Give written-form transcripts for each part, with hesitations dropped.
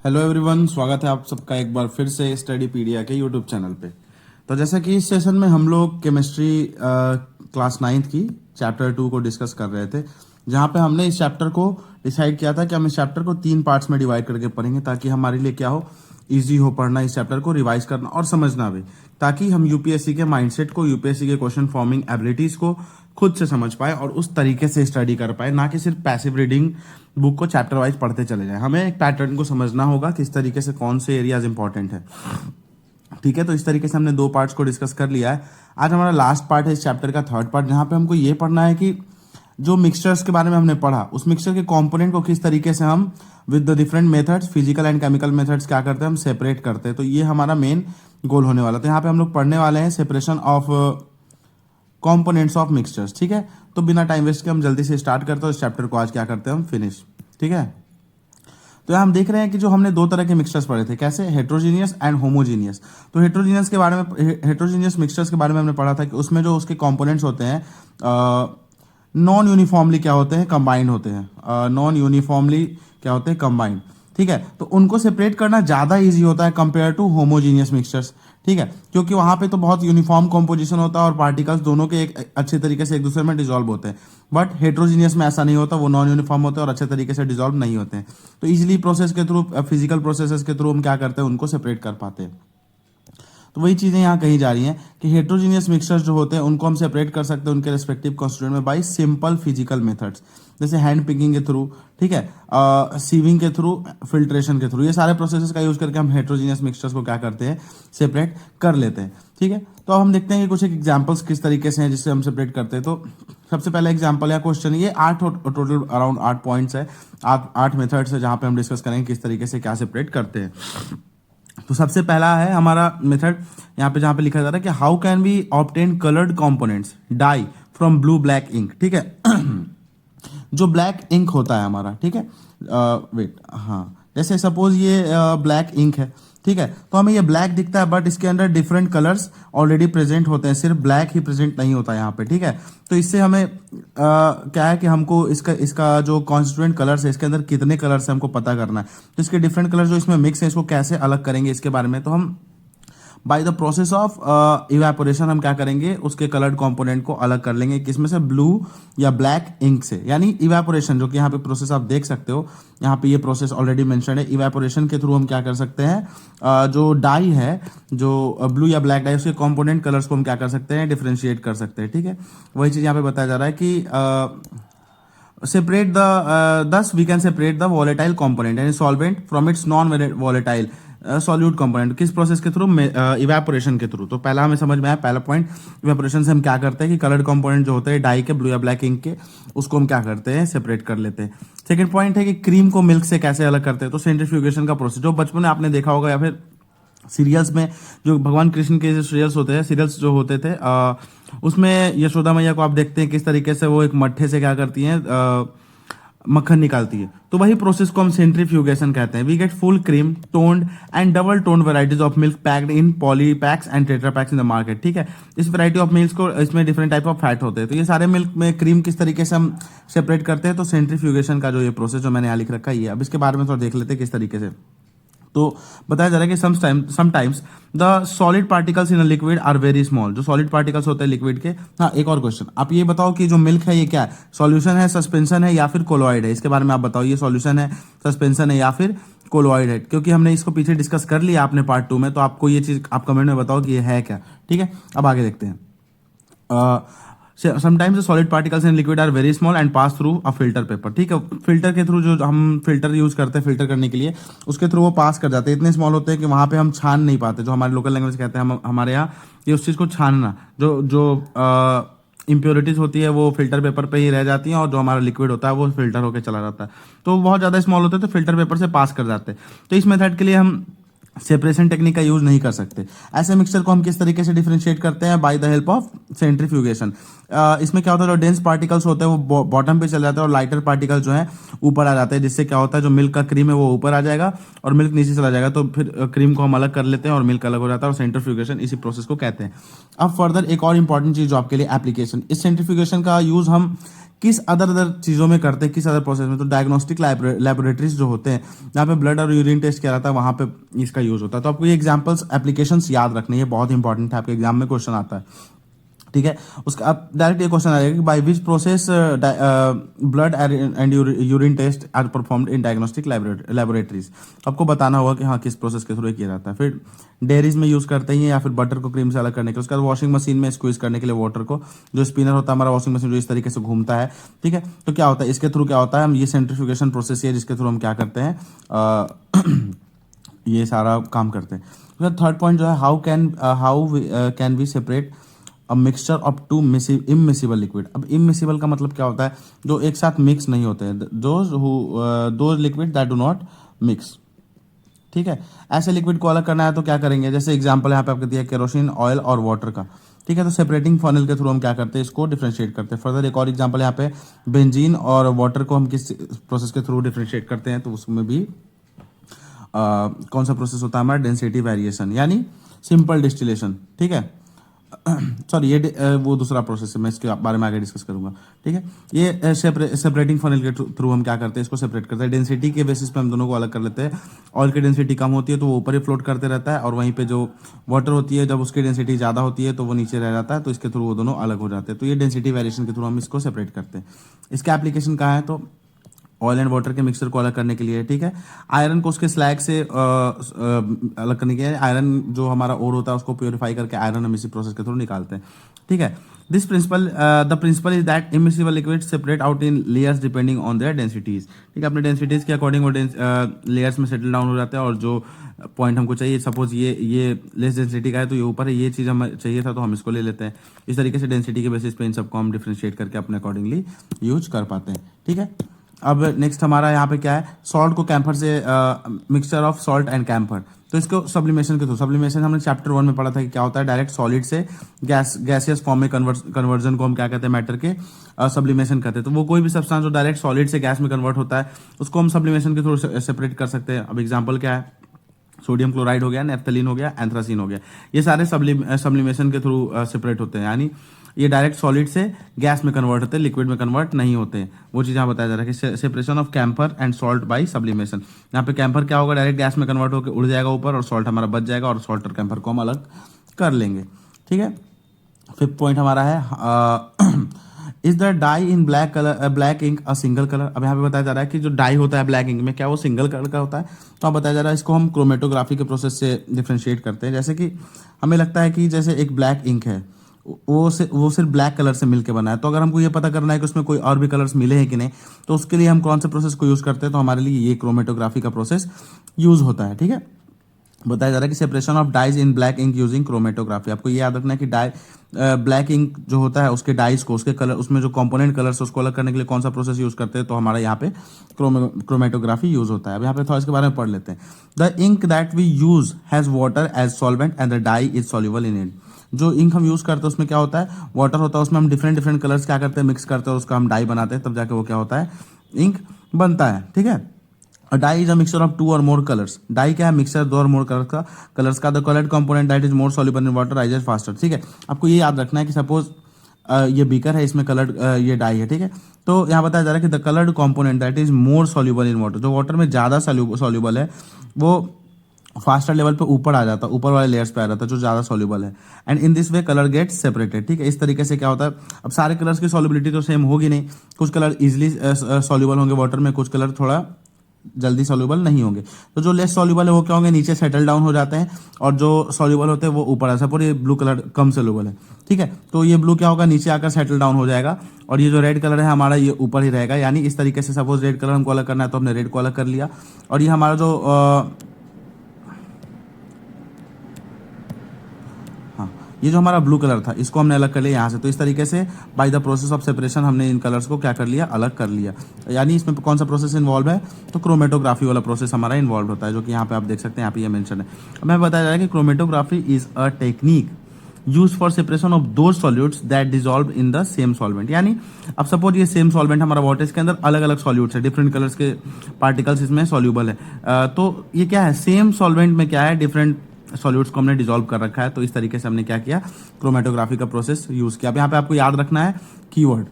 Hello everyone, स्वागत है आप सबका एक बार फिर से स्टडी पीडिया के यूट्यूब चैनल पे। तो जैसा कि इस सेशन में हम लोग केमिस्ट्री क्लास 9th की चैप्टर 2 को डिस्कस कर रहे थे, जहाँ पे हमने इस चैप्टर को डिसाइड किया था कि हम इस चैप्टर को 3 पार्ट्स में डिवाइड करके पढ़ेंगे, ताकि हमारे लिए क्या हो, इजी हो पढ़ना, इस चैप्टर को रिवाइज करना और समझना भी, ताकि हम यूपीएससी के माइंडसेट को, यूपीएससी के क्वेश्चन फॉर्मिंग एबिलिटीज को खुद से समझ पाए और उस तरीके से स्टडी कर पाए, ना कि सिर्फ पैसिव रीडिंग बुक को चैप्टर वाइज पढ़ते चले जाए। हमें एक पैटर्न को समझना होगा किस तरीके से कौन से एरियाज इंपॉर्टेंट है। ठीक है, तो इस तरीके से हमने 2 पार्ट्स को डिस्कस कर लिया है। आज हमारा लास्ट पार्ट है इस चैप्टर का, 3rd पार्ट, जहां पे हमको ये पढ़ना है कि जो मिक्सचर्स के बारे में हमने पढ़ा, उस मिक्सचर के कंपोनेंट को किस तरीके से हम with the different methods, physical and chemical methods क्या करते हैं, हम सेपरेट करते हैं। तो ये हमारा मेन गोल होने वाला था। यहाँ पे हम लोग पढ़ने वाले हैं separation of components of mixtures. ठीक है, तो बिना टाइम वेस्ट के हम जल्दी से स्टार्ट करते हैं इस चैप्टर को। आज क्या करते हैं हम फिनिश। ठीक है, तो यहाँ हम देख रहे हैं कि जो हमने 2 तरह के मिक्सचर्स पढ़े थे, कैसे, हेट्रोजीनियस एंड होमोजीनियस। तो हेट्रोजीनियस के बारे में, हेट्रोजीनियस मिक्सचर्स के बारे में हमने पढ़ा था कि उसमें जो उसके कंपोनेंट्स होते हैं नॉन यूनिफॉर्मली क्या होते हैं, कंबाइंड होते हैं। नॉन यूनिफॉर्मली क्या होते हैं, कंबाइंड। ठीक है, तो उनको सेपरेट करना ज्यादा इजी होता है कंपेयर टू होमोजीनियस मिक्सचर्स। ठीक है, क्योंकि वहां पे तो बहुत यूनिफॉर्म कॉम्पोजिशन होता है और पार्टिकल्स दोनों के एक अच्छे तरीके से एक दूसरे में डिसॉल्व होते हैं। बट हेट्रोजीनियस में ऐसा नहीं होता, वो नॉन यूनिफॉर्म होते हैं और अच्छे तरीके से डिसॉल्व नहीं होते हैं। तो इजिली प्रोसेस के थ्रू, फिजिकल प्रोसेसेस के थ्रू हम क्या करते हैं, उनको सेपरेट कर पाते हैं। तो वही चीजें यहाँ कही जा रही हैं कि हेट्रोजीनियस मिक्सचर्स जो होते हैं उनको हम सेपरेट कर सकते हैं उनके रेस्पेक्टिव कॉन्स्टिट्यूएंट में बाय सिंपल फिजिकल मेथड्स, जैसे हैंड पिकिंग के थ्रू, ठीक है, सीविंग के थ्रू, फिल्ट्रेशन के थ्रू। ये सारे प्रोसेसेस का यूज करके हम हेट्रोजीनियस मिक्सचर्स को क्या करते हैं, सेपरेट कर लेते हैं। ठीक है, तो अब हम देखते हैं कि कुछ एक एग्जाम्पल्स किस तरीके से हैं जिससे हम सेपरेट करते हैं। तो सबसे पहला एग्जाम्पल या क्वेश्चन, ये 8 टोटल अराउंड 8 पॉइंट्स है, 8 मेथड्स है, जहां पे हम डिस्कस करेंगे किस तरीके से क्या सेपरेट करते हैं। तो सबसे पहला है हमारा मेथड, यहाँ पे जहां पे लिखा जा रहा है कि how can we obtain coloured components dye from blue black ink. ठीक है, जो ब्लैक इंक होता है हमारा, ठीक है, वेट, हाँ, जैसे सपोज ये ब्लैक इंक है, ठीक है, तो हमें ये ब्लैक दिखता है, बट इसके अंदर डिफरेंट कलर्स ऑलरेडी प्रेजेंट होते हैं, सिर्फ ब्लैक ही प्रेजेंट नहीं होता यहाँ पे। ठीक है, तो इससे हमें क्या है कि हमको इसका जो कॉन्स्टिट्यूएंट कलर्स है, इसके अंदर कितने कलर्स है हमको पता करना है। तो इसके डिफरेंट कलर जो इसमें मिक्स है, इसको कैसे अलग करेंगे इसके बारे में, तो हम by the process of evaporation हम क्या करेंगे, उसके कलर्ड कंपोनेंट को अलग कर लेंगे, किसमें से, ब्लू या ब्लैक इंक से। यानी इवेपोरेशन, जो कि यहाँ पे प्रोसेस आप देख सकते हो, यहाँ पे ये प्रोसेस ऑलरेडी मेंशन है। इवेपोरेशन के थ्रू हम क्या कर सकते हैं, जो डाई है, जो ब्लू या ब्लैक डाई, उसके कंपोनेंट कलर्स को हम क्या कर सकते हैं, डिफरेंशिएट कर सकते हैं। ठीक है, वही चीज यहाँ पे बताया जा रहा है कि separate the thus we can separate the volatile component यानी solvent from its non volatile solute component. किस प्रोसेस के थ्रू, इवेपोरेशन के थ्रू। तो पहला हमें समझ में आया, पहला पॉइंट, इवेपोरेशन से हम क्या करते हैं कि कलर्ड कंपोनेंट जो होते हैं डाई के, ब्लू या ब्लैक इंक के, उसको हम क्या करते हैं, सेपरेट कर लेते हैं। सेकंड पॉइंट है कि क्रीम को मिल्क से कैसे अलग करते हैं। तो सेंट्रीफ्यूगेशन का प्रोसेस, जो बचपन में आपने देखा होगा या फिर सीरियल्स में, जो भगवान कृष्ण के जो सीरियल्स होते हैं, सीरियल्स जो होते थे, उसमें यशोदा मैया को आप देखते हैं किस तरीके से वो एक मट्ठे से क्या करती हैं, मक्खन निकालती है। तो वही प्रोसेस को हम सेंट्रीफ्यूगेशन कहते हैं। We get full cream, toned and double toned varieties of milk packed in poly packs and tetra packs in the market. ठीक है, इस वैरायटी ऑफ मिल्क को, इसमें डिफरेंट टाइप ऑफ फैट होते हैं। तो ये सारे मिल्क में क्रीम किस तरीके से हम सेपरेट करते हैं, तो सेंट्रीफ्यूगेशन का जो ये प्रोसेस जो मैंने यहाँ लिख रखा है, ये अब इसके बारे में थोड़ा देख लेते हैं किस तरीके से। तो बताया जा रहा है कि sometimes the solid particles in a liquid are very small. जो सॉलिड पार्टिकल्स होते हैं लिक्विड के। हाँ, एक और क्वेश्चन, आप ये बताओ कि जो मिल्क है ये क्या है, सॉल्यूशन है, सस्पेंशन है या फिर कोलोइड है। इसके बारे में आप बताओ, ये सॉल्यूशन है, सस्पेंशन है या फिर कोलोइड है। क्योंकि हमने इसको पीछे डिस्कस कर लिया आपने पार्ट 2 में, तो आपको ये चीज आप कमेंट में बताओ कि ये है क्या। ठीक है, अब आगे देखते हैं। Sometimes the solid particles in liquid are very small and pass through a filter paper. ठीक है, फिल्टर के थ्रू, जो हम फिल्टर यूज करते हैं फिल्टर करने के लिए, उसके थ्रू वो पास कर जाते हैं। इतने स्मॉल होते हैं कि वहां पे हम छान नहीं पाते, जो हमारे लोकल लैंग्वेज कहते हैं हमारे यहाँ, ये उस चीज को छानना, जो इम्प्योरिटीज होती है वो फिल्टर पेपर पे ही रह जाती हैं, और जो हमारा लिक्विड होता है वो फिल्टर होकर चला जाता है। तो बहुत ज्यादा स्मॉल होते हैं, तो फिल्टर पेपर से पास कर जाते हैं। तो इस मेथड के लिए हम सेपरेशन टेक्निक का यूज नहीं कर सकते। ऐसे मिक्सचर को हम किस तरीके से डिफरेंशिएट करते हैं, by the help of centrifugation. इसमें क्या होता है, जो डेंस पार्टिकल्स होते हैं वो बॉटम पे चले जाते हैं और लाइटर पार्टिकल्स जो है ऊपर आ जाते हैं, जिससे क्या होता है, जो मिल्क का क्रीम है वो ऊपर आ जाएगा और मिल्क नीचे चला जाएगा। तो फिर क्रीम को हम अलग कर लेते हैं और मिल्क अलग हो जाता है, और सेंट्रीफ्यूगेशन इसी प्रोसेस को कहते हैं। अब फर्दर एक और इंपॉर्टेंट चीज जो आपके लिए, एप्लीकेशन। इस सेंट्रीफ्यूगेशन का यूज हम किस अदर चीज़ों में करते हैं, किस अदर प्रोसेस में, तो डायग्नोस्टिक लेबोरेटरीज जो होते हैं जहाँ पे ब्लड और यूरिन टेस्ट किया जाता है वहाँ पे इसका यूज़ होता है। तो आपको ये एग्जाम्पल्स एप्लीकेशंस याद रखने, ये बहुत इंपॉर्टेंट है, आपके एग्जाम में क्वेश्चन आता है, ठीक है। उसका अब डायरेक्ट ये क्वेश्चन आएगा कि by which process blood and urine test are performed in diagnostic laboratories. आपको बताना होगा कि हाँ किस प्रोसेस के थ्रू किया जाता है। फिर डेयरीज में यूज करते हैं या फिर बटर को क्रीम से अलग करने के लिए। उसके बाद वॉशिंग मशीन में स्क्वीज करने के लिए वाटर को, जो स्पिनर होता है हमारा वॉशिंग मशीन जो इस तरीके से घूमता है, ठीक है। तो क्या होता है इसके थ्रू क्या होता है, हम ये सेंट्रीफ्यूगेशन प्रोसेस है जिसके थ्रू हम क्या करते हैं ये सारा काम करते हैं। थर्ड पॉइंट जो है how can we separate a mixture of two immiscible liquid. अब इमिसिबल का मतलब क्या होता है, जो एक साथ मिक्स नहीं होते हैं, those liquid that do not mix, ठीक है। ऐसे लिक्विड को अलग करना है तो क्या करेंगे, जैसे एग्जांपल यहाँ पे आपको दिया केरोसिन, ऑयल और वाटर का, ठीक है। तो सेपरेटिंग फनल के थ्रू हम क्या करते हैं, इसको डिफरेंशिएट करते हैं। फर्दर एक और एग्जांपल यहाँ पे बेंजीन और वाटर को हम किस प्रोसेस के थ्रू डिफरेंशिएट करते हैं, तो उसमें भी कौन सा प्रोसेस होता है हमारा, डेंसिटी वेरिएशन यानी सिंपल डिस्टिलेशन, ठीक है। सॉरी ये वो दूसरा प्रोसेस है, मैं इसके बारे में आगे डिस्कस करूंगा, ठीक है। ये सेपरेटिंग फनल के थ्रू हम क्या करते हैं, इसको सेपरेट करते हैं। डेंसिटी के बेसिस पे हम दोनों को अलग कर लेते हैं। ऑयल की डेंसिटी कम होती है तो वो ऊपर ही फ्लोट करते रहता है, और वहीं पे जो वाटर होती है जब उसकी डेंसिटी ज़्यादा होती है तो वो नीचे रह जाता है, तो इसके थ्रू वो दोनों अलग हो जाते हैं। तो ये डेंसिटी वेरिएशन के थ्रू हम इसको सेपरेट करते हैं। इसका एप्लीकेशन कहाँ है, तो ऑयल एंड वाटर के मिक्सचर को अलग करने के लिए, ठीक है। आयरन को उसके स्लैग से अलग करने के लिए, आयरन जो हमारा ओर होता है उसको प्योरीफाई करके आयरन हम इसी प्रोसेस के थ्रू निकालते हैं, ठीक है। This principle the principle is that immiscible liquid separate out in layers depending on their densities, ठीक है। अपने डेंसिटीज के अकॉर्डिंग वो लेयर्स में सेटल डाउन हो जाते हैं, और जो पॉइंट हमको चाहिए, सपोज ये लेस डेंसिटी का है तो ये ऊपर है, ये चीज़ हमें चाहिए था तो हम इसको ले लेते हैं। इस तरीके से डेंसिटी के बेसिस पे इन सबको हम डिफ्रेंशिएट करके अपने अकॉर्डिंगली यूज कर पाते हैं, ठीक है। अब नेक्स्ट हमारा यहाँ पे क्या है, सॉल्ट को कैम्फर से, mixture of salt and camphor, तो इसको सब्लिमेशन के थ्रू, सब्लिमेशन हमने चैप्टर 1 में पढ़ा था कि क्या होता है, डायरेक्ट सॉलिड से गैसियस फॉर्म में कन्वर्जन को हम क्या कहते हैं, मैटर के सब्लिमेशन करते हैं। तो वो कोई भी सब्सटेंस जो डायरेक्ट सॉलिड से गैस में कन्वर्ट होता है उसको हम सब्लिमेशन के थ्रू सेपरेट कर सकते हैं। अब एग्जाम्पल क्या है, सोडियम क्लोराइड हो गया, नेफ्थलीन हो गया, एंथ्रासीन हो गया, ये सारे सब्लिमेशन के थ्रू सेपरेट होते हैं, यानी ये डायरेक्ट सॉलिड से गैस में कन्वर्ट होते हैं, लिक्विड में कन्वर्ट नहीं होते। वो चीज़ यहाँ बताया जा रहा है कि separation of camphor and salt by sublimation. यहाँ पे कैम्फर क्या होगा, डायरेक्ट गैस में कन्वर्ट होकर उड़ जाएगा ऊपर, और सॉल्ट हमारा बच जाएगा, और सॉल्ट और कैम्फर को हम अलग कर लेंगे, ठीक है। फिफ्थ पॉइंट हमारा है is the dye in black ink a single colour. अब यहाँ पे बताया जा रहा है कि जो डाई होता है ब्लैक इंक में क्या वो सिंगल कलर का होता है, तो अब बताया जा रहा है इसको हम क्रोमेटोग्राफी के प्रोसेस से डिफ्रेंशिएट करते हैं। जैसे कि हमें लगता है कि जैसे एक ब्लैक इंक है वो सिर्फ ब्लैक कलर से मिलकर बना है, तो अगर हमको ये पता करना है कि उसमें कोई और भी कलर्स मिले हैं कि नहीं, तो उसके लिए हम कौन से प्रोसेस को यूज करते हैं, तो हमारे लिए ये क्रोमेटोग्राफी का प्रोसेस यूज होता है, ठीक है। बताया जा रहा है कि separation of dyes in black ink using chromatography. आपको ये याद रखना है कि ब्लैक इंक जो होता है उसके डाइज को, उसके कलर, उसमें जो कंपोनेंट कलर्स उसको अलग करने के लिए कौन सा प्रोसेस यूज करते हैं, तो हमारा यहाँ पे क्रोमेटोग्राफी यूज होता है। अब यहाँ पे थोड़ा इसके बारे में पढ़ लेते हैं। The ink that we use has water as solvent and the dye is soluble in it. जो इंक हम यूज करते हैं उसमें क्या होता है, वाटर होता है, उसमें हम डिफरेंट कलर्स क्या करते हैं, मिक्स करते हैं, और उसका हम डाई बनाते हैं, तब जाके वो क्या होता है, इंक बनता है, ठीक है। Dye is a mixture of 2 or more colours. Die क्या है, मिक्सचर 2 और मोर कलर्स का। The coloured component that is more soluble in water rises faster, ठीक है। आपको ये याद रखना है कि सपोज ये बीकर है, इसमें कलर्ड ये डाई है, ठीक है। तो यहाँ बताया जा रहा है कि the coloured component that is more soluble in water, जो वाटर में ज्यादा सॉल्युबल है वो फास्टर लेवल पे ऊपर आ जाता है, ऊपर वाले लेयर्स पे आ जाता है जो ज्यादा सॉल्युबल है। And in this way colour gets separated, ठीक है। इस तरीके से क्या होता है, अब सारे कलर्स की सॉल्युबिलिटी तो सेम होगी नहीं, कुछ कलर इजिली सॉल्युबल होंगे वाटर में, कुछ कलर थोड़ा जल्दी सॉल्युबल नहीं होंगे। तो जो लेस सॉल्युबल है वो क्या होंगे, नीचे सेटल डाउन हो जाते हैं, और जो सॉल्युबल होते हैं वो ऊपर आ। सपोज ये ब्लू कलर कम सॉल्युबल है, ठीक है, तो ये ब्लू क्या होगा, नीचे आकर सेटल डाउन हो जाएगा, और ये जो रेड कलर है हमारा ये ऊपर ही रहेगा। यानी इस तरीके से सपोज रेड कलर हमको अलग करना है तो हमने रेड को अलग कर लिया, और ये हमारा जो ये जो हमारा ब्लू कलर था इसको हमने अलग कर लिया यहाँ से। तो इस तरीके से by the process of separation हमने इन कलर्स को क्या कर लिया, अलग कर लिया। यानी इसमें कौन सा प्रोसेस इन्वॉल्व है, तो क्रोमेटोग्राफी वाला प्रोसेस हमारा इन्वॉल्व होता है, जो कि यहाँ पे आप देख सकते हैं, यहाँ पे ये मेंशन है। हमें बताया जा रहा है कि chromatography is a technique use for separation of दो solutes that dissolve in the same solvent. यानी अब सपोज ये सेम सॉल्वेंट हमारा वाटर, इसके अंदर अलग अलग सॉल्यूट्स है, डिफरेंट कलर्स के पार्टिकल्स इसमें सॉल्यूबल है, तो ये क्या है, सेम सॉल्वेंट में क्या है, डिफरेंट सॉल्यूट्स को हमने डिसॉल्व कर रखा है। तो इस तरीके से हमने क्या किया, क्रोमेटोग्राफी का प्रोसेस यूज किया। अब यहाँ पे आपको याद रखना है कीवर्ड,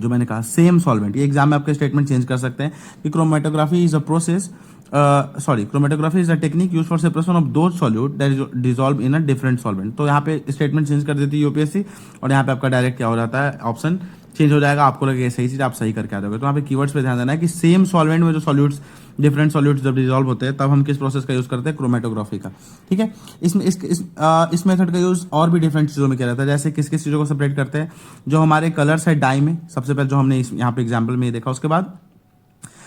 जो मैंने कहा सेम सॉल्वेंट, ये एग्जाम में आपके स्टेटमेंट चेंज कर सकते हैं कि chromatography is a process chromatography is a technique use for separation of दो solute that dissolve in a different solvent. तो यहाँ पे स्टेटमेंट चेंज कर देती है यूपीएससी, और यहाँ पे आपका डायरेक्ट क्या हो जाता है, ऑप्शन चेंज हो जाएगा, आपको लगेगा सही चीज आप सही करके आ जाओगे। तो यहाँ पे कीवर्ड्स पे ध्यान देना है कि सेम सॉल्वेंट में जो सॉल्यूट्स डिफरेंट सॉल्यूट्स जब डिजॉल्व होते हैं तब हम किस प्रोसेस का यूज करते हैं, क्रोमेटोग्राफी का। ठीक है, इसमें इस मेथड का यूज और भी डिफरेंट चीजों में किया जाता है। जैसे किस किस चीजों को सेपरेट करते हैं, जो हमारे कलर्स है डाई में, सबसे पहले जो हमने यहाँ पे एग्जाम्पल में देखा, उसके बाद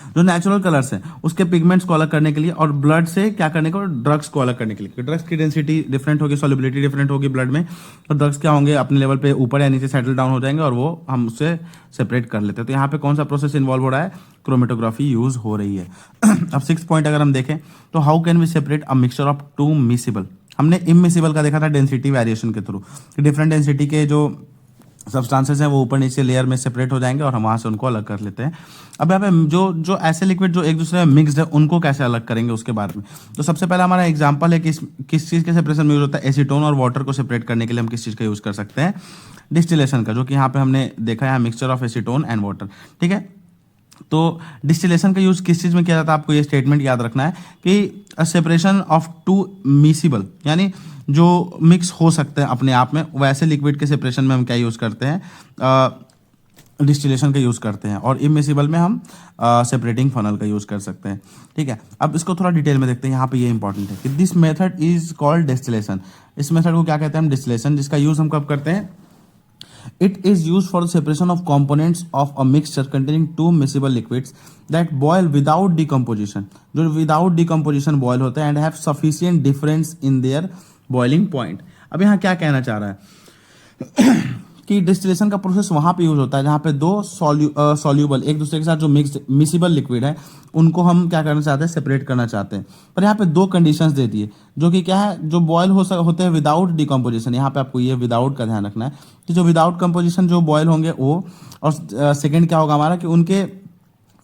जो नेचुरल कलर्स हैं उसके पिगमेंट्स को अलग करने के लिए, और ब्लड से क्या करने को, ड्रग्स को अलग करने के लिए। ड्रग्स की डेंसिटी डिफरेंट होगी, सॉल्युबिलिटी डिफरेंट होगी ब्लड में, तो ड्रग्स क्या होंगे, अपने लेवल पे ऊपर या नीचे सेटल डाउन हो जाएंगे और वो हम उससे सेपरेट कर लेते हैं। तो यहाँ पे कौन सा प्रोसेस इन्वॉल्व हो रहा है, क्रोमेटोग्राफी यूज हो रही है। अब 6 पॉइंट अगर हम देखें तो how can we separate a mixture of two miscible. हमने इमिसिबल का देखा था डेंसिटी वेरिएशन के थ्रू, डिफरेंट डेंसिटी के जो सब्सटेंसेस हैं वो ऊपर नीचे लेयर में सेपरेट हो जाएंगे और हम वहां से उनको अलग कर लेते हैं। अब यहाँ पे जो ऐसे लिक्विड जो एक दूसरे में मिक्स्ड है उनको कैसे अलग करेंगे उसके बारे में। तो सबसे पहला हमारा एग्जांपल है कि किस चीज़ के सेपरेशन में यूज होता है, एसीटोन और वाटर को सेपरेट करने के लिए हम किस चीज़ का यूज कर सकते हैं, डिस्टिलेशन का, जो कि यहाँ पे हमने देखा है mixture of acetone and water. ठीक है, तो डिस्टिलेशन का यूज किस चीज में किया जाता है, आपको ये स्टेटमेंट याद रखना है कि सेपरेशन ऑफ टू मिसिबल, यानी जो मिक्स हो सकते हैं अपने आप में, वैसे लिक्विड के सेपरेशन में हम क्या यूज करते हैं, डिस्टिलेशन का यूज करते हैं, और इमिसिबल में हम सेपरेटिंग फनल का यूज कर सकते हैं। ठीक है, अब इसको थोड़ा डिटेल में देखते हैं। यहाँ पे ये इंपॉर्टेंट है कि this method is called distillation. इस मेथड को क्या कहते हैं हम, डिस्टिलेशन, जिसका यूज हम कब करते हैं, it is used for the separation of components of a mixture containing two miscible liquids that boil without decomposition, जो without decomposition boil होते हैं and have sufficient difference in their boiling point। अब यहाँ क्या कहना चाह रहा है कि डिस्टिलेशन का प्रोसेस वहां पे यूज होता है जहां पे दो सॉल्यूबल एक दूसरे के साथ जो मिसिबल लिक्विड है उनको हम क्या करना चाहते हैं, सेपरेट करना चाहते हैं। पर यहाँ पे दो कंडीशंस दे दिए, जो कि क्या है, जो बॉयल होते हैं विदाउट डिकम्पोजिशन। यहाँ पे आपको ये विदाउट का ध्यान रखना है कि जो विदाउट कंपोजिशन जो बॉयल होंगे वो, और सेकेंड क्या होगा हमारा कि उनके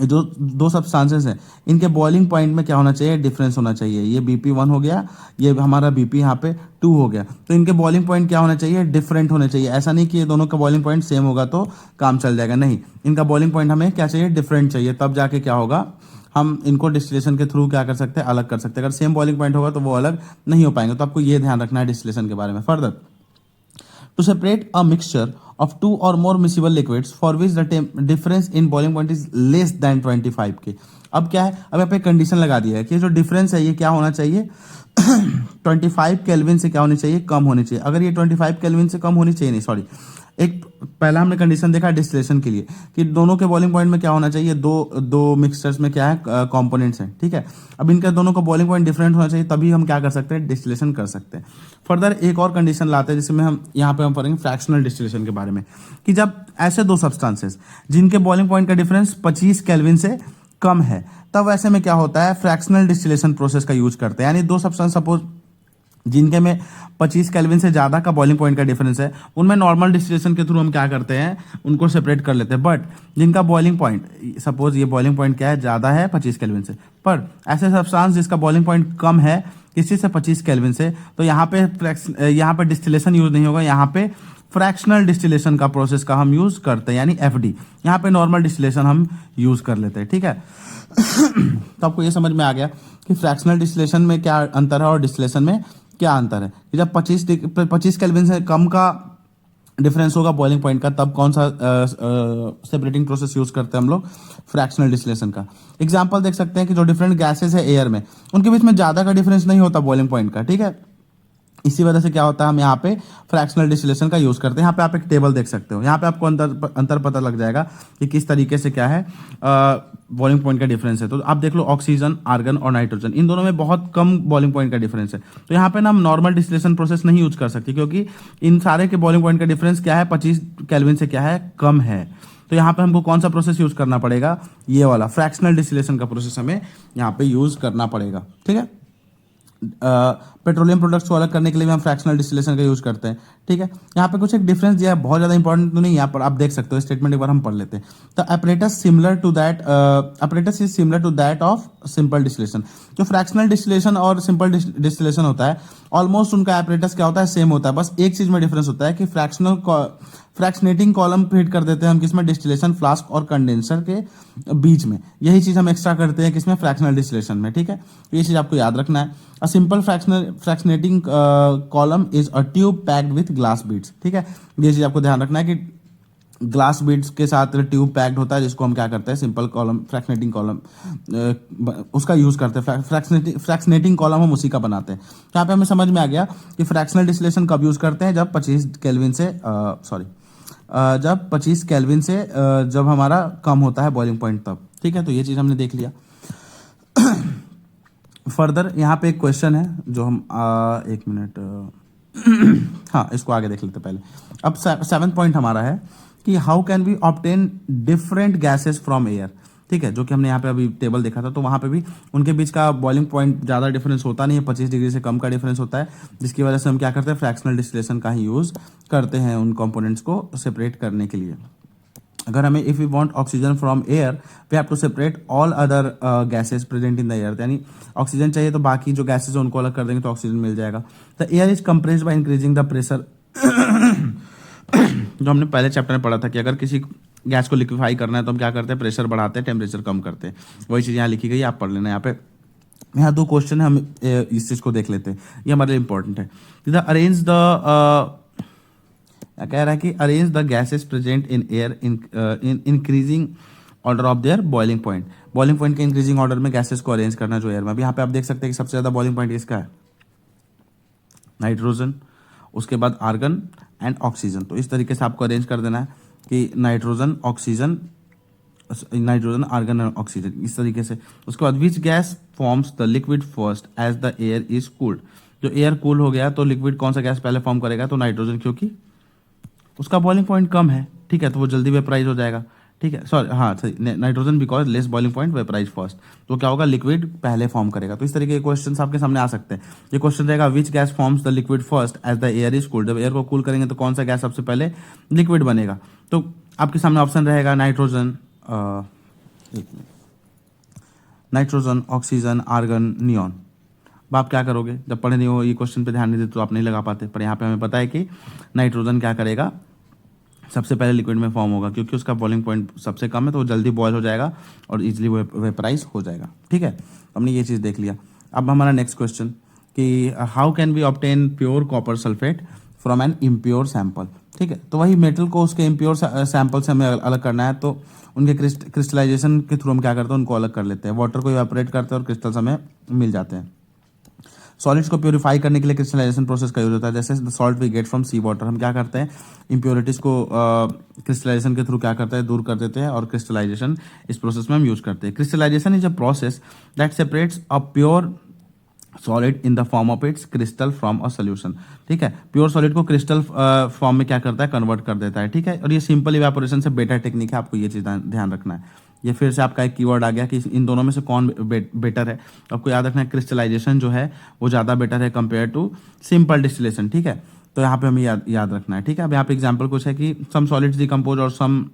जो दो सब्सटेंसेस हैं इनके बॉइलिंग पॉइंट में क्या होना चाहिए, डिफरेंस होना चाहिए। ये BP1 हो गया, ये हमारा BP यहाँ पे 2 हो गया, तो इनके बॉइलिंग पॉइंट क्या होना चाहिए, डिफरेंट होने चाहिए। ऐसा नहीं कि ये दोनों का बॉइलिंग पॉइंट सेम होगा तो काम चल जाएगा, नहीं, इनका बॉइलिंग पॉइंट हमें क्या चाहिए, डिफरेंट चाहिए, तब जाके क्या होगा, हम इनको डिस्टिलेशन के थ्रू क्या कर सकते हैं, अलग कर सकते हैं। अगर सेम बॉइलिंग पॉइंट होगा तो वो अलग नहीं हो पाएंगे। तो आपको ये ध्यान रखना है डिस्टिलेशन के बारे में। Further, to separate a mixture of two or more miscible liquids for which the difference in boiling point is less than 25 K। अब क्या है, अब यहाँ पे कंडीशन लगा दिया है कि जो डिफरेंस है ये क्या होना चाहिए 25 केल्विन से क्या होनी चाहिए, कम होनी चाहिए। अगर ये 25 केल्विन से कम होनी चाहिए, नहीं सॉरी, एक पहला हमने कंडीशन देखा डिस्टिलेशन के लिए कि दोनों के बॉइलिंग पॉइंट में क्या होना चाहिए, दो मिक्सचर्स में क्या है, कंपोनेंट्स हैं। ठीक है, अब इनका दोनों का बॉइलिंग पॉइंट डिफरेंट होना चाहिए, तभी हम क्या कर सकते हैं, डिस्टिलेशन कर सकते हैं। फर्दर एक और कंडीशन लाते हैं जिसमें हम यहाँ पे हम पढ़ेंगे फ्रैक्शनल डिस्टिलेशन के बारे में, कि जब ऐसे दो सब्सटेंसेस जिनके बॉइलिंग पॉइंट का डिफरेंस 25 केल्विन से कम है, तब ऐसे में क्या होता है, फ्रैक्शनल डिस्टिलेशन प्रोसेस का यूज करते हैं। यानी दो सब्सटेंस सपोज जिनके में 25 केल्विन से ज्यादा का बॉइलिंग पॉइंट का डिफरेंस है, उनमें नॉर्मल डिस्टिलेशन के थ्रू हम क्या करते हैं, उनको सेपरेट कर लेते हैं। बट जिनका बॉइलिंग पॉइंट, सपोज ये बॉइलिंग पॉइंट क्या है, ज्यादा है 25 केल्विन से, पर ऐसे सब्सटेंस जिसका बॉइलिंग पॉइंट कम है किसी से 25 केल्विन से, तो यहाँ पे डिस्टिलेशन यूज नहीं होगा, यहाँ पे फ्रैक्शनल डिस्टिलेशन का प्रोसेस का हम यूज करते हैं, यानी FD। यहाँ पे नॉर्मल डिस्टिलेशन हम यूज कर लेते हैं। ठीक है, तो आपको ये समझ में आ गया कि फ्रैक्शनल डिस्टिलेशन में क्या अंतर है और डिस्टिलेशन में क्या अंतर है। कि जब 25 केल्विन से कम का डिफरेंस होगा बॉइलिंग पॉइंट का, तब कौन सा सेपरेटिंग प्रोसेस यूज करते हैं हम लोग, फ्रैक्शनल डिस्टिलेशन का। एग्जांपल देख सकते हैं कि जो डिफरेंट गैसेस है एयर में, उनके बीच में ज्यादा का डिफरेंस नहीं होता बॉइलिंग पॉइंट का। ठीक है, इसी वजह से क्या होता है, हम यहाँ पे फ्रैक्शनल डिस्टिलेशन का यूज करते हैं। यहाँ पे आप एक टेबल देख सकते हो, यहाँ पे आपको अंतर पता लग जाएगा कि किस तरीके से क्या है बॉइलिंग पॉइंट का डिफरेंस है। तो आप देख लो, ऑक्सीजन, आर्गन और नाइट्रोजन, इन दोनों में बहुत कम बॉइलिंग पॉइंट का डिफरेंस है। तो यहाँ पे ना हम नॉर्मल डिस्टिलेशन प्रोसेस नहीं यूज कर सकते, क्योंकि इन सारे के बॉइलिंग पॉइंट का डिफरेंस क्या है, 25 केल्विन से क्या है, कम है। तो यहाँ पे हमको कौन सा प्रोसेस यूज करना पड़ेगा, ये वाला फ्रैक्शनल डिस्टिलेशन का प्रोसेस हमें यहाँ पे यूज करना पड़ेगा। ठीक है, पेट्रोलियम प्रोडक्ट्स को अलग करने के लिए भी हम फ्रैक्शनल डिस्टिलेशन का यूज करते हैं। ठीक है, यहाँ पे कुछ एक डिफरेंस दिया है, बहुत ज्यादा इंपॉर्टेंट तो नहीं, यहाँ पर आप देख सकते हो, स्टेटमेंट एक बार हम पढ़ लेते हैं। तो apparatus is similar to that of simple distillation। जो फ्रैक्शनल डिस्टिलेशन और सिंपल डिस्टिलेशन होता है, ऑलमोस्ट उनका apparatus क्या होता है, सेम होता है। बस एक चीज में डिफरेंस होता है कि फ्रैक्शनेटिंग कॉलम फिट कर देते हैं हम किसमें, डिस्टिलेशन फ्लास्क और कंडेंसर के बीच में। यही चीज हम एक्स्ट्रा करते हैं किसमें, फ्रैक्शनल डिस्टिलेशन में। ठीक है, तो ये चीज आपको याद रखना है। A simple fractionating column is a tube packed with glass beads. ठीक है, ये चीज आपको ध्यान रखना है कि ग्लास बीड्स के साथ ट्यूब पैक्ड होता है, जिसको हम क्या करते हैं, सिंपल कॉलम फ्रैक्शनेटिंग कॉलम उसका यूज करते हैं। फ्रैक्शनेटिंग कॉलम हम उसी का बनाते हैं। तो यहाँ पे हमें समझ में आ गया कि फ्रैक्शनल डिस्टिलेशन कब यूज करते हैं, जब 25 केल्विन से जब 25 केल्विन से जब हमारा कम होता है बॉइलिंग पॉइंट तब। ठीक है, तो ये चीज हमने देख लिया। फर्दर यहाँ पे एक क्वेश्चन है जो हम एक मिनट हाँ, इसको आगे देख लेते पहले। अब 7th पॉइंट हमारा है कि how can we obtain different gases from air. ठीक है, जो कि हमने यहाँ पे अभी टेबल देखा था, तो वहां पे भी उनके बीच का बॉइलिंग पॉइंट ज़्यादा डिफरेंस होता नहीं है, 25 डिग्री से कम का डिफरेंस होता है, जिसकी वजह से हम क्या करते हैं, फ्रैक्शनल डिस्टिलेशन का ही यूज करते हैं उन कंपोनेंट्स को सेपरेट करने के लिए। अगर हमें if we want oxygen from air we have to separate all other gases present in the air, यानी ऑक्सीजन चाहिए तो बाकी जो गैसेस है उनको अलग कर देंगे तो ऑक्सीजन मिल जाएगा। The air is compressed by increasing the pressure जो हमने पहले चैप्टर में पढ़ा था कि अगर किसी गैस को लिक्विफाई करना है तो हम क्या करते हैं, प्रेशर बढ़ाते हैं, टेम्परेचर कम करते हैं। वही चीज़ यहाँ लिखी गई, आप पढ़ लेना। यहाँ पे यहाँ 2 क्वेश्चन है, हम इस चीज़ को देख लेते हैं, ये हमारे लिए इंपॉर्टेंट है। अरेंज द कह रहा है कि arrange the gases present in air in increasing order of their boiling point. Boiling point के इंक्रीजिंग ऑर्डर में गैसेस को अरेंज करना जो एयर में। अभी यहाँ पे आप देख सकते हैं कि सबसे ज़्यादा बॉइलिंग पॉइंट किसका है, नाइट्रोजन, उसके बाद आर्गन एंड ऑक्सीजन। तो इस तरीके से आपको अरेंज कर देना है कि नाइट्रोजन आर्गन एंड ऑक्सीजन, इस तरीके से। उसके बाद which gas forms the liquid first as the air is cooled. जो एयर कूल हो गया तो लिक्विड कौन सा गैस पहले फॉर्म करेगा, तो नाइट्रोजन, क्योंकि उसका बॉइलिंग पॉइंट कम है। ठीक है, तो वो जल्दी वेपराइज हो जाएगा। ठीक है, सॉरी, हाँ सही, nitrogen because less boiling point vaporise first, तो क्या होगा, लिक्विड पहले फॉर्म करेगा। तो इस तरीके के क्वेश्चन आपके सामने आ सकते हैं। ये क्वेश्चन रहेगा which gas forms the liquid first as the air is cooled. जब एयर को कूल करेंगे तो कौन सा गैस सबसे पहले लिक्विड बनेगा, तो आपके सामने ऑप्शन रहेगा nitrogen, nitrogen, oxygen, argon, neon. अब आप क्या करोगे, जब पढ़े नहीं हो, ये क्वेश्चन पे ध्यान नहीं देते तो आप नहीं लगा पाते, पर यहाँ पे हमें पता है कि नाइट्रोजन क्या करेगा, सबसे पहले लिक्विड में फॉर्म होगा, क्योंकि उसका बॉइलिंग पॉइंट सबसे कम है, तो वो जल्दी बॉयल हो जाएगा और इजीली वेपराइज हो जाएगा। ठीक है, हमने ये चीज़ देख लिया। अब हमारा नेक्स्ट क्वेश्चन कि how can we obtain pure copper sulphate from an impure sample. ठीक है, तो वही मेटल को उसके इम्प्योर सैंपल से हमें अलग करना है, तो उनके क्रिस्टलाइजेशन के थ्रू हम क्या करते हैं, उनको अलग कर लेते हैं। वाटर को इवेपोरेट करते हैं और क्रिस्टल्स हमें मिल जाते हैं। सॉलिड्स को प्योरीफाई करने के लिए क्रिस्टलाइजेशन प्रोसेस का यूज होता है। जैसे the salt we get from sea water, हम क्या करते हैं, इम्प्योरिटीज को क्रिस्टलाइजेशन के थ्रू क्या करते हैं, दूर कर देते हैं, और क्रिस्टलाइजेशन इस प्रोसेस में हम यूज करते हैं। Crystallisation is a process that separates a pure solid in the form of its crystal from a solution. ठीक है, प्योर सॉलिड को क्रिस्टल फॉर्म में क्या करता है, कन्वर्ट कर देता है। ठीक है, और ये सिंपल इवेपोरेशन से बेटर टेक्निक है, आपको ये चीज ध्यान रखना है। ये फिर से आपका एक कीवर्ड आ गया कि इन दोनों में से कौन बेटर है। आपको याद रखना है क्रिस्टलाइजेशन जो है वो ज़्यादा बेटर है कंपेयर टू सिंपल डिस्टिलेशन। ठीक है, तो यहाँ पे हमें याद रखना है। ठीक है, अब यहाँ पे एग्जाम्पल कुछ है कि सम सॉलिड्स डिकम्पोज और सम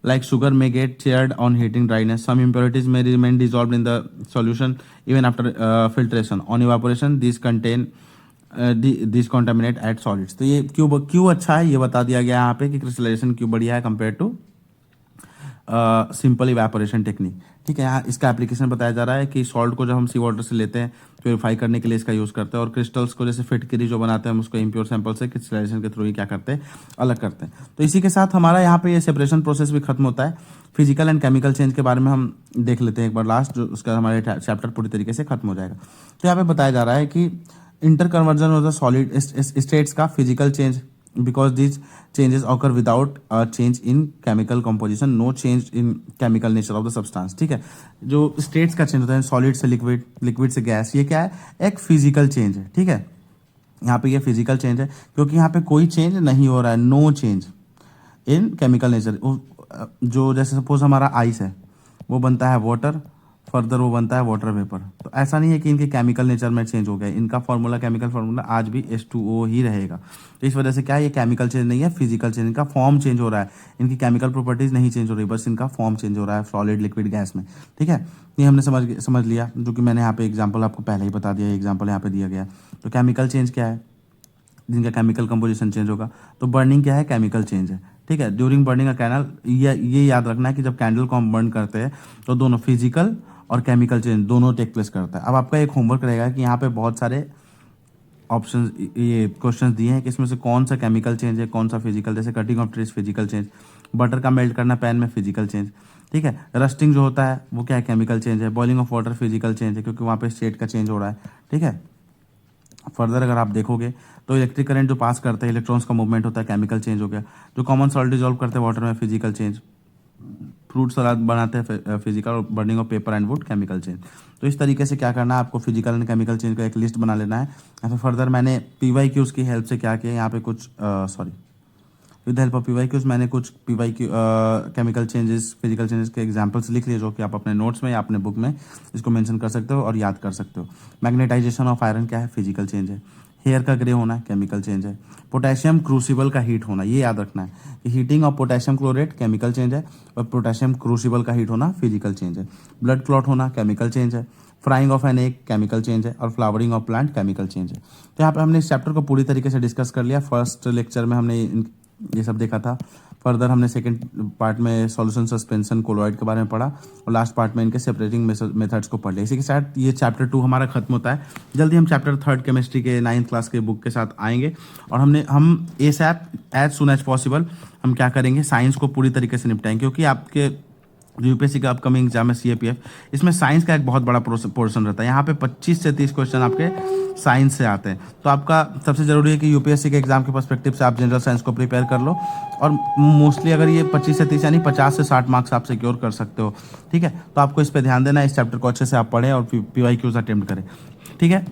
like sugar may get chaired on heating dryness. Some impurities may remain dissolved in the solution even after filtration. On evaporation, these contaminate add solids. तो ये क्यों अच्छा है, ये बता दिया गया यहाँ पे कि क्रिस्टलाइजेशन क्यों बढ़िया है compare to simple evaporation technique. ठीक है, यहाँ इसका एप्लीकेशन बताया जा रहा है कि सॉल्ट को जब हम सी वाटर से लेते हैं प्योरीफाई करने के लिए इसका यूज़ करते हैं, और क्रिस्टल्स को जैसे फिटकरी जो बनाते हैं हम उसको इम्प्योर सैंपल से क्रिस्टलाइजेशन के थ्रू ही क्या करते हैं, अलग करते हैं। तो इसी के साथ हमारा यहाँ पे ये सेपरेशन प्रोसेस भी खत्म होता है। फिजिकल एंड केमिकल चेंज के बारे में हम देख लेते हैं एक बार लास्ट, जो उसका हमारे चैप्टर पूरी तरीके से खत्म हो जाएगा। तो यहाँ पे बताया जा रहा है कि inter conversion of the solid states का physical change, because these changes occur without a change in chemical composition, no change in chemical nature of the substance। ठीक है, जो states का चेंज होता है सॉलिड से लिक्विड, लिक्विड से gas, ये क्या है, एक फिजिकल चेंज है। ठीक है, यहाँ पे ये फिजिकल चेंज है क्योंकि यहाँ पे कोई चेंज नहीं हो रहा है, no change in chemical nature. जो जैसे सपोज हमारा आइस है वो बनता है वाटर, फर्दर वो बनता है वाटर वेपर। तो ऐसा नहीं है कि इनके केमिकल नेचर में चेंज हो गया, इनका फॉर्मूला, केमिकल फॉर्मूला आज भी H2O ही रहेगा। तो इस वजह से क्या है, ये केमिकल चेंज नहीं है, फिजिकल चेंज, इनका फॉर्म चेंज हो रहा है, इनकी केमिकल प्रॉपर्टीज नहीं चेंज हो रही, बस इनका फॉर्म चेंज हो रहा है सॉलिड, लिक्विड, गैस में। ठीक है, ये हमने समझ लिया, जो कि मैंने यहाँ पे एग्जाम्पल आपको पहले ही बता दिया, एग्जाम्पल यहाँ पे दिया गया। तो केमिकल चेंज क्या है, जिनका केमिकल कंपोजिशन चेंज होगा। तो बर्निंग क्या है? केमिकल चेंज है, ठीक है। ड्यूरिंग बर्निंग अ कैंडल, ये याद रखना है कि जब कैंडल को हम बर्न करते हैं तो दोनों फिजिकल और केमिकल चेंज दोनों टेक प्लेस करता है। अब आपका एक होमवर्क रहेगा कि यहाँ पे बहुत सारे ऑप्शंस, ये क्वेश्चंस दिए हैं कि इसमें से कौन सा केमिकल चेंज है, कौन सा फिजिकल। जैसे cutting of trees physical change, butter का मेल्ट करना पैन में फिजिकल चेंज, ठीक है। रस्टिंग जो होता है वो क्या है? केमिकल चेंज है। Boiling of water physical change है, क्योंकि वहाँ पे स्टेट का चेंज हो रहा है, ठीक है। फर्दर अगर आप देखोगे तो इलेक्ट्रिक करंट जो पास करते हैं, इलेक्ट्रॉन्स का मूवमेंट होता है, केमिकल चेंज हो गया। जो कॉमन सॉल्ट डिजॉल्व करते हैं वाटर में, फिजिकल चेंज। फ्रूट सलाद बनाते हैं, फिजिकल। और burning of paper and would, chemical change. तो इस तरीके से क्या करना है आपको, फिजिकल एंड केमिकल चेंज का एक लिस्ट बना लेना है। या फिर फर्दर मैंने PYQs की हेल्प से क्या किया, यहाँ पे कुछ विद हेल्प ऑफ PYQs मैंने कुछ PYQ chemical changes, physical changes के एग्जांपल्स लिख लिए, जो कि आप अपने नोट्स में या अपने बुक में इसको मेंशन कर सकते हो और याद कर सकते हो। मैग्नेटाइजेशन ऑफ आयरन क्या है? फिजिकल चेंज है। हेयर का ग्रे होना केमिकल चेंज है। पोटेशियम क्रूसिबल का हीट होना, ये याद रखना है कि heating of potassium chlorate chemical change है, और पोटेशियम क्रूसिबल का हीट होना फिजिकल चेंज है। ब्लड क्लॉट होना केमिकल चेंज है। Frying of an egg chemical change है। और flowering of plant chemical change है। तो यहाँ पे हमने इस चैप्टर को पूरी तरीके से डिस्कस कर लिया। फर्स्ट लेक्चर में हमने ये सब देखा था। फर्दर हमने सेकंड पार्ट में सॉल्यूशन सस्पेंशन कोलॉइड के बारे में पढ़ा, और लास्ट पार्ट में इनके सेपरेटिंग मेथड्स को पढ़ लिया। इसी के साथ ये चैप्टर 2 हमारा खत्म होता है। जल्दी हम चैप्टर 3 केमिस्ट्री के 9th क्लास के बुक के साथ आएंगे, और हम ASAP as soon as possible हम क्या करेंगे, साइंस को पूरी तरीके से निपटाएंगे। क्योंकि आपके यूपीएससी का अपकमिंग एग्जाम है CAPF, इसमें साइंस का एक बहुत बड़ा पोर्शन रहता है। यहाँ पे 25 से 30 क्वेश्चन आपके साइंस से आते हैं। तो आपका सबसे जरूरी है कि यूपीएससी के एग्जाम के पर्सपेक्टिव से आप जनरल साइंस को प्रिपेयर कर लो, और मोस्टली अगर ये 25 से 30 यानी 50 से 60 मार्क्स आप सिक्योर कर सकते हो, ठीक है। तो आपको इस पर ध्यान देना है, इस चैप्टर को अच्छे से आप पढ़ें और PYQs अटेम्प्ट करें, ठीक है।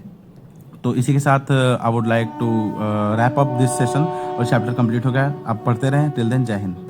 तो इसी के साथ I would like to wrap up this session, और चैप्टर कंप्लीट हो गया। आप पढ़ते रहें। टिल देन, जय हिंद।